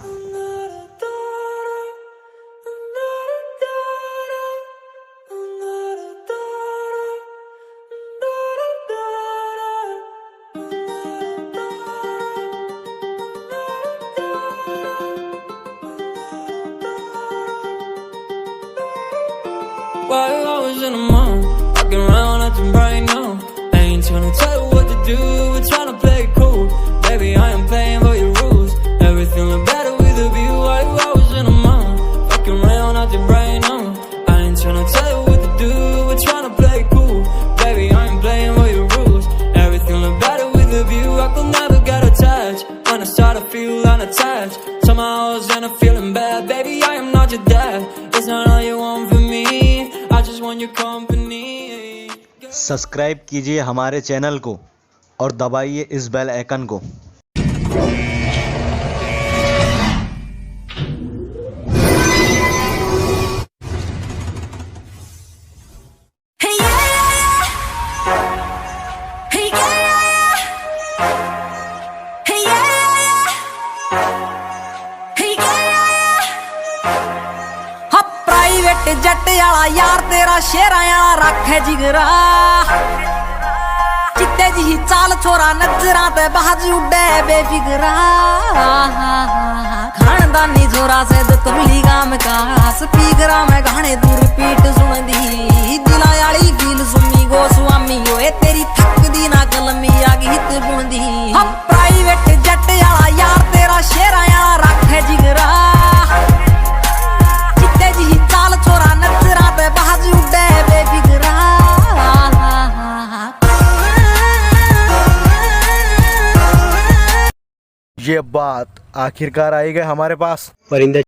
While I was in the mall, walking around acting right now. I ain't tryna tell you what to do, we're tryna play it cool. Baby, I am playing by your rules. Everything look better with a view. While I was in the mall, walking around acting right now. I ain't tryna tell you what to do, we're tryna play it cool. Baby, I am playing by your rules. Everything look better with a view. I could never get attached. When I start to feel unattached, somehow I was in a feeling bad. Baby, I am not your dad. It's not all you want from me. I just want your company. Subscribe कीजिए हमारे channel को और दबाइए इस bell icon को। जट वाला यार तेरा शेरा वाला रखे जिगरा, चिट्टे जी चाल छोरा नजरा ते बाजू उड़े बेफिकरा। खानदानी छोरा से तबली गाम का स्पीकरा में गाने दूर पीट सुन दी। दिला वाली फील सुनी गो स्वामी होए तेरी थक दी ना कलमी आ गीत बुन दी। हम प्राइवेट जट वाला यार तेरा शेरा वाला रखे जिगरा, ये बात आखिरकार आई गई हमारे पास। परिंदे